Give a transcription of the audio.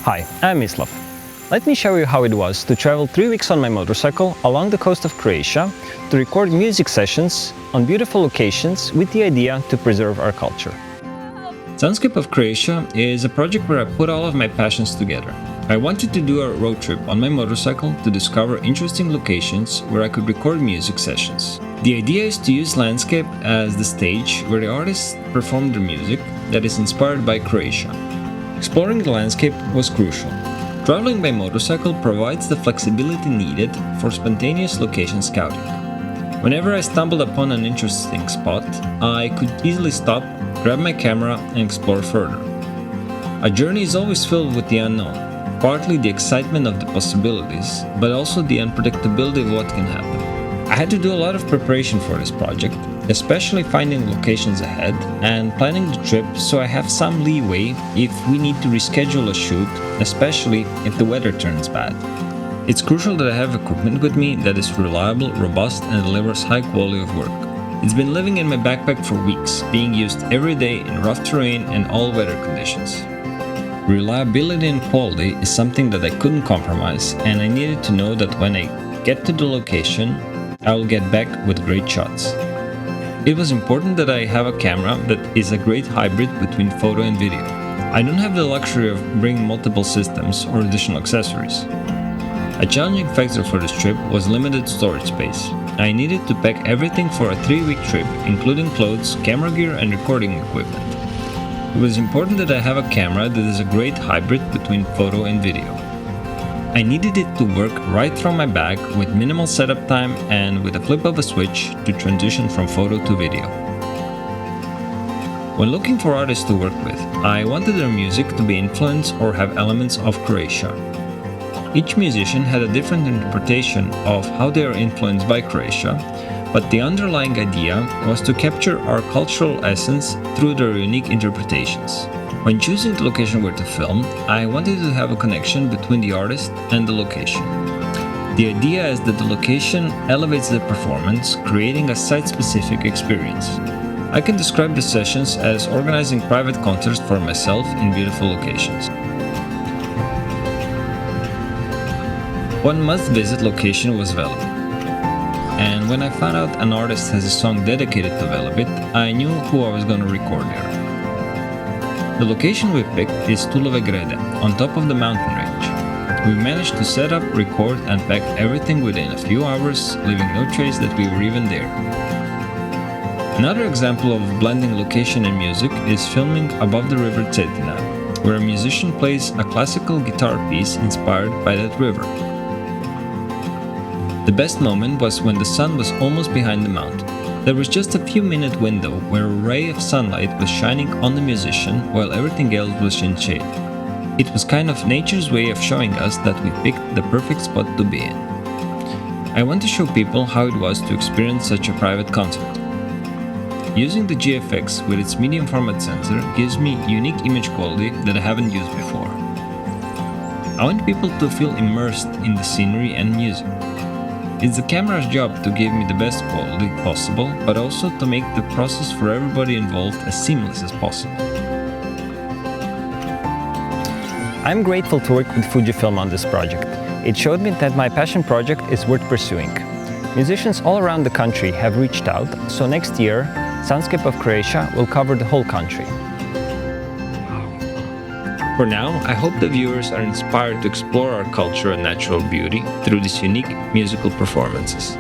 Hi, I'm Mislav. Let me show you how it was to travel 3 weeks on my motorcycle along the coast of Croatia to record music sessions on beautiful locations with the idea to preserve our culture. Soundscape of Croatia is a project where I put all of my passions together. I wanted to do a road trip on my motorcycle to discover interesting locations where I could record music sessions. The idea is to use landscape as the stage where the artists perform their music that is inspired by Croatia. Exploring the landscape was crucial. Traveling by motorcycle provides the flexibility needed for spontaneous location scouting. Whenever I stumbled upon an interesting spot, I could easily stop, grab my camera, and explore further. A journey is always filled with the unknown, partly the excitement of the possibilities, but also the unpredictability of what can happen. I had to do a lot of preparation for this project, especially finding locations ahead and planning the trip so I have some leeway if we need to reschedule a shoot, especially if the weather turns bad. It's crucial that I have equipment with me that is reliable, robust, and delivers high quality of work. It's been living in my backpack for weeks, being used every day in rough terrain and all weather conditions. Reliability and quality is something that I couldn't compromise, and I needed to know that when I get to the location, I will get back with great shots. It was important that I have a camera that is a great hybrid between photo and video. I don't have the luxury of bringing multiple systems or additional accessories. A challenging factor for this trip was limited storage space. I needed to pack everything for a 3-week trip, including clothes, camera gear, and recording equipment. It was important that I have a camera that is a great hybrid between photo and video. I needed it to work right from my bag with minimal setup time and with a flip of a switch to transition from photo to video. When looking for artists to work with, I wanted their music to be influenced or have elements of Croatia. Each musician had a different interpretation of how they are influenced by Croatia, but the underlying idea was to capture our cultural essence through their unique interpretations. When choosing the location where to film, I wanted to have a connection between the artist and the location. The idea is that the location elevates the performance, creating a site-specific experience. I can describe the sessions as organizing private concerts for myself in beautiful locations. One must-visit location was Velebit. And when I found out an artist has a song dedicated to Velebit, I knew who I was going to record there. The location we picked is Tulove Grede, on top of the mountain range. We managed to set up, record, and pack everything within a few hours, leaving no trace that we were even there. Another example of blending location and music is filming above the river Cetina, where a musician plays a classical guitar piece inspired by that river. The best moment was when the sun was almost behind the mountain. There was just a few-minute window where a ray of sunlight was shining on the musician while everything else was in shade. It was kind of nature's way of showing us that we picked the perfect spot to be in. I want to show people how it was to experience such a private concert. Using the GFX with its medium format sensor gives me unique image quality that I haven't used before. I want people to feel immersed in the scenery and music. It's the camera's job to give me the best quality possible, but also to make the process for everybody involved as seamless as possible. I'm grateful to work with FUJIFILM on this project. It showed me that my passion project is worth pursuing. Musicians all around the country have reached out, so next year, Soundscape of Croatia will cover the whole country. For now, I hope the viewers are inspired to explore our culture and natural beauty through these unique musical performances.